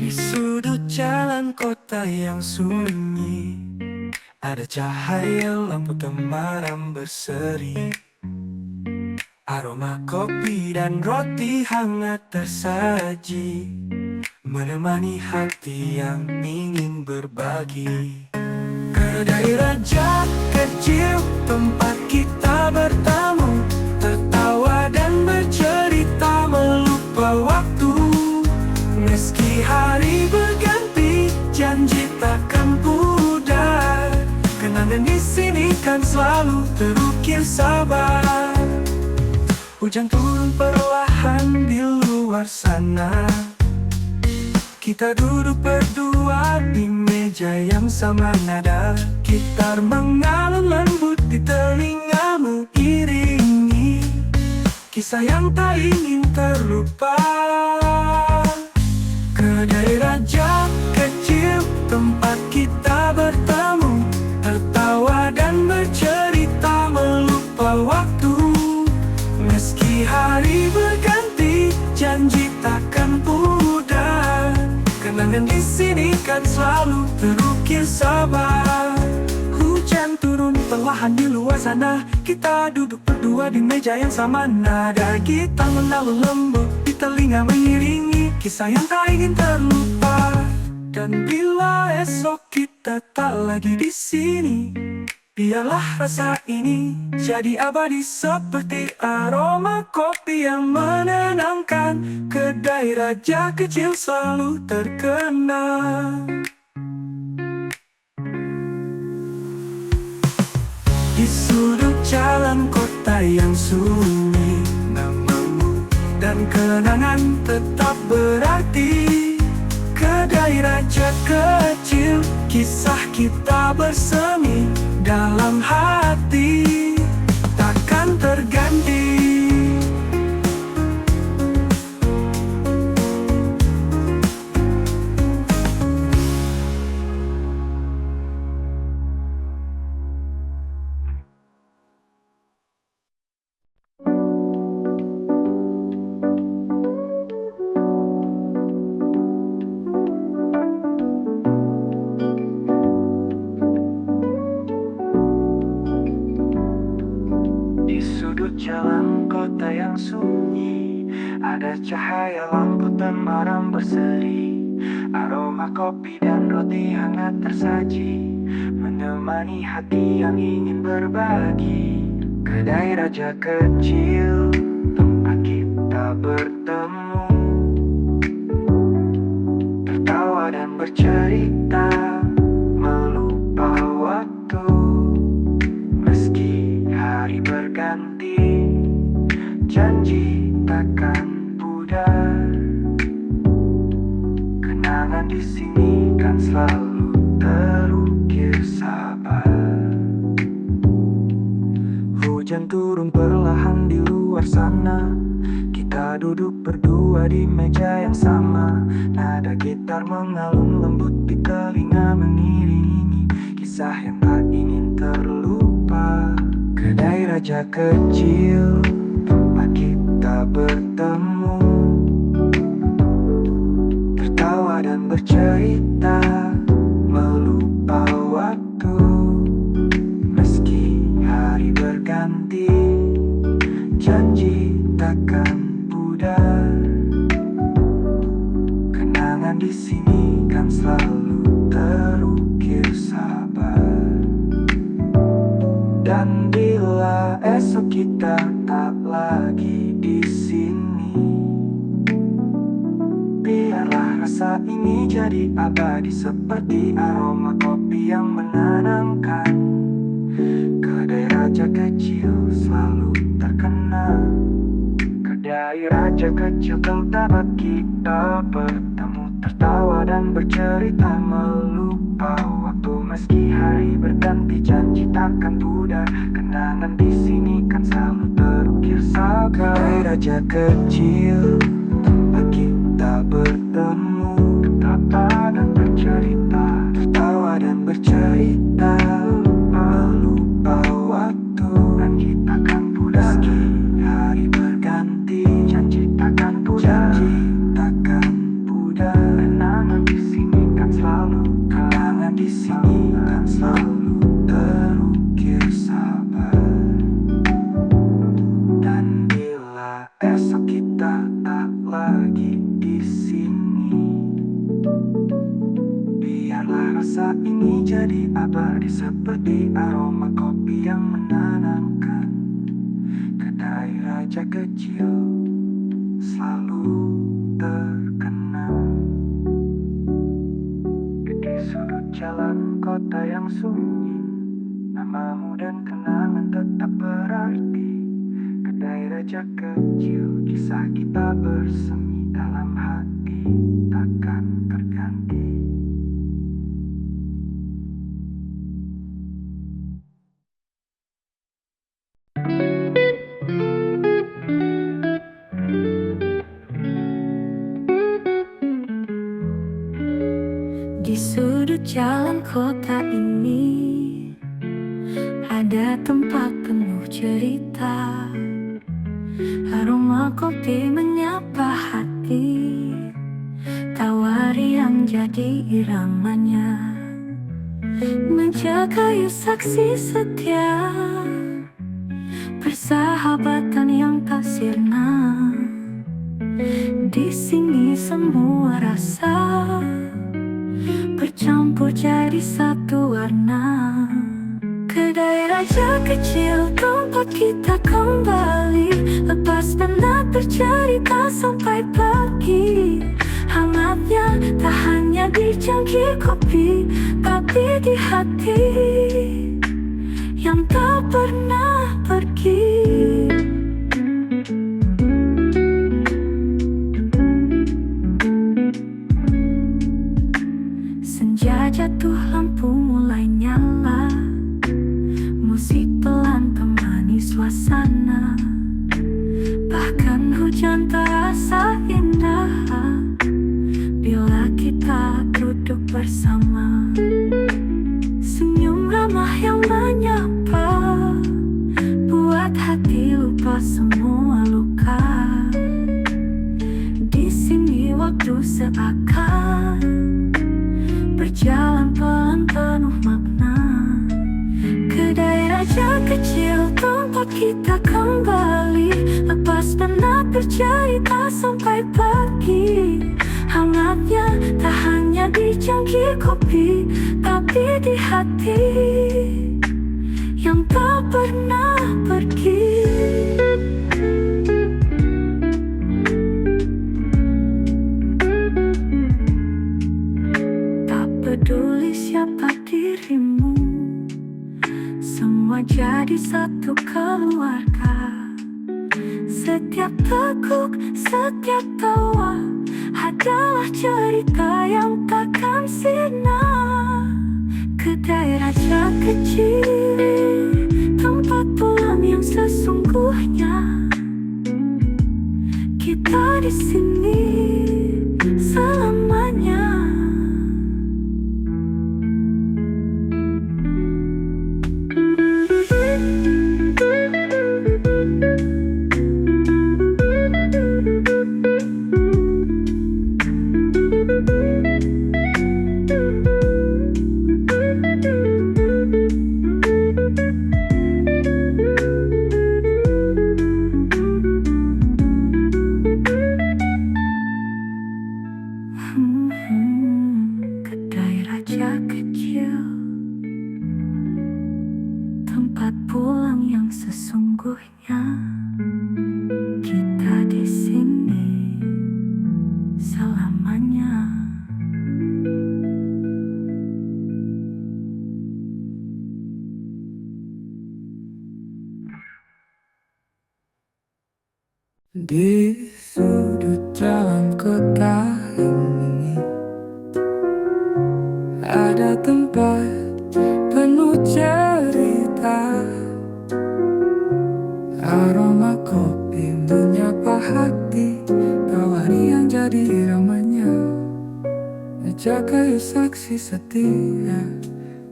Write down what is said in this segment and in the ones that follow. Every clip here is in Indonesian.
Di sudut jalan kota yang sunyi, ada cahaya lampu temaram berseri. Aroma kopi dan roti hangat tersaji, menemani hati yang ingin berbagi. Kedai raja kecil, tempat kita bertemu, tertawa dan bercerita melupa waktu. Meski hari berganti, janji takkan pudar. Kenangan di sini kan selalu terukir sabar. Hujan turun perlahan di luar sana. Kita duduk berdua di meja yang sama, nada gitar mengalun lembut di telinga mengiringi kisah yang tak ingin terlupa. Kedai raja kecil, tempat kita bertemu, tertawa dan bercerita melupa waktu. Meski hari berganti, janji takkan pudar. Kenangan di sini kan selalu terukir sabar. Hujan turun perlahan di luar sana. Kita duduk berdua di meja yang sama, nada gitar menalun lembut di telinga mengiringi kisah yang tak ingin terlupa. Dan bila esok kita tak lagi di sini, biarlah rasa ini jadi abadi seperti aroma kopi yang menenangkan. Kedai raja kecil selalu terkenal. Di sudut jalan kota yang sunyi, namamu dan kenangan tetap berarti. Kedai raja kecil, kisah kita bersemi dalam hati takkan terganti. Di sudut jalan kota yang sunyi, ada cahaya lampu temaram berseri. Aroma kopi dan roti hangat tersaji, menemani hati yang ingin berbagi. Kedai raja kecil, tempat kita bertemu, tertawa dan bercerita melupa waktu. Meski hari berganti, janji takkan pudar. Kenangan di sini kan selalu terukir sabar. Hujan turun perlahan di luar sana. Kita duduk berdua di meja yang sama. Nada gitar mengalun lembut di telinga mengiringi kisah yang tak ingin terlupa. Kedai raja kecil, tempat kita bertemu, tertawa dan bercerita melupa waktu. Meski hari berganti, janji takkan pudar. Kenangan di sini kan selalu terukir sabar. Dan bila esok kita tak lagi di sini, biarlah rasa ini jadi abadi seperti aroma kopi yang menenangkan. Kedai raja kecil selalu terkenal. Kedai raja kecil tempat kita bertemu, tertawa dan bercerita melupa waktu. Meski hari berganti, janji takkan pudar. Kenangan di sini kan selalu terukir sabar. Kedai raja kecil, tempat kita bertemu, tertawa dan bercerita, tertawa dan bercerita melupa waktu. Janji takkan pudar. Meski hari berganti, janji takkan pudar. Janji takkan pudar. Kenangan rasa ini jadi abadi seperti aroma kopi yang menenangkan. Kedai raja kecil selalu terkenal di sudut jalan kota yang sunyi. Namamu dan kenangan tetap berarti. Kedai raja kecil, kisah kita bersemi dalam hati takkan terganti. Di sudut jalan kota ini ada tempat penuh cerita. Aroma kopi menyapa hati, tawari yang jadi iramanya. Meja kayu saksi setia, persahabatan yang tak sirna. Di sini semua rasa bercampur jadi satu warna. Kedai raja kecil, tempat kita kembali. Lepas penat bercerita sampai pagi. Hangatnya tak hanya di cangkir kopi, tapi di hati yang tak pernah pergi. Senja jatuh, lampu mulai nyala, musik pelan temani suasana. Bahkan hujan terasa indah bila kita duduk bersama. Senyum ramah yang menyapa buat hati lupa semua luka. Di sini waktu seakan berjalan pelan penuh makna. Kedai raja kecil, tempat kita kembali. Lepas penat bercerita sampai pagi. Hangatnya tak hanya di cangkir kopi, tapi di hati yang tak pernah pergi. Tak peduli siapa dirimu, semua jadi satu keluarga. Setiap teguk, setiap tawa adalah cerita yang takkan sirna. Kedai raja kecil, tempat pulang yang sesungguhnya. Kita di sini selamanya. Kedai raja kecil, tempat pulang yang sesungguhnya. Kita di sini selamanya. Di sudut jalan kota ini ada tempat penuh cerita. Aroma kopi menyapa hati, tawari yang jadi iramanya. Meja kayu saksi setia,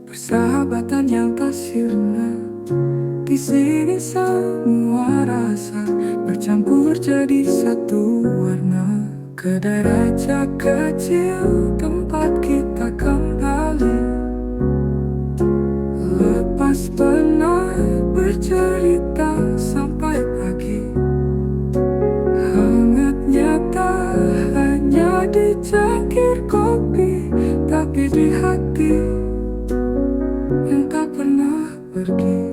persahabatan yang tak sirna. Di sini semua rasa bercampur jadi satu warna. Kedai raja kecil, tempat kita kembali. Lepas penat bercerita sampai pagi. Hangatnya tak hanya di cangkir kopi, tapi di hati yang tak pernah pergi.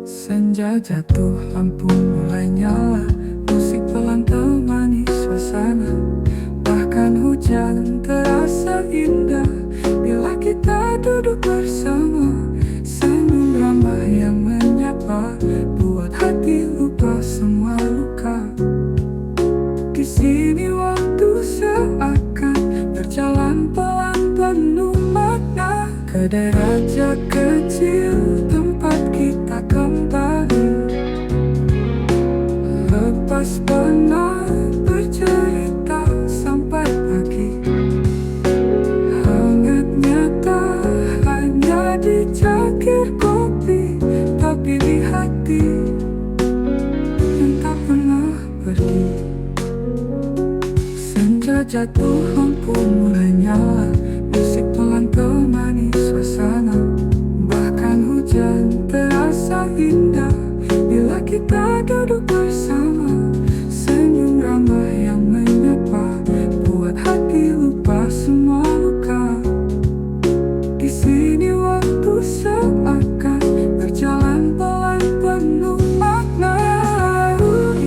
Senja jatuh, lampu mulai nyala, musik pelan temani suasana. Bahkan hujan terasa indah bila kita duduk bersama. Senyum ramah yang menyapa, buat hati lupa semua luka. Di sini waktu seakan berjalan pelan penuh makna. Kedai raja kecil tempat kita kembali. Lepas penat bercerita sampai pagi. Hangatnya tak hanya di cangkir kopi, tapi di hati yang tak pernah pergi. Senja jatuh, lampu mulai nyala, musik pelan temani suasana. Bahkan hujan terasa indah bila kita duduk bersama. Senyum ramah yang menyapa, buat hati lupa semua luka. Di sini waktu seakan berjalan pelan penuh makna.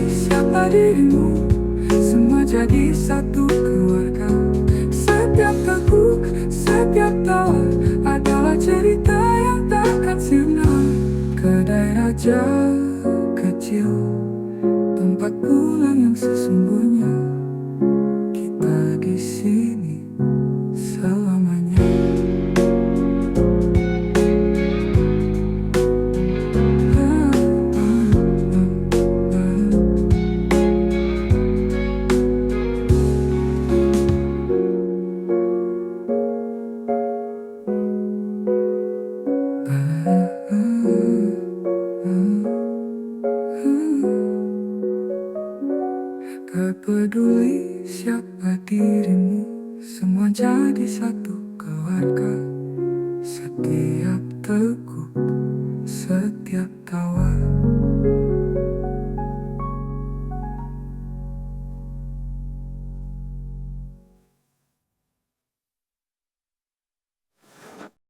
Siapa dirimu? Semua jadi satu keluarga. Setiap teguk, setiap tawa adalah cerita yang takkan sirna. Kedai raja kecil, tempat pulang yang sesungguhnya. Kita di sini selamanya. Gak peduli siapa dirimu, semua jadi satu keluarga. Setiap teguk, setiap tawa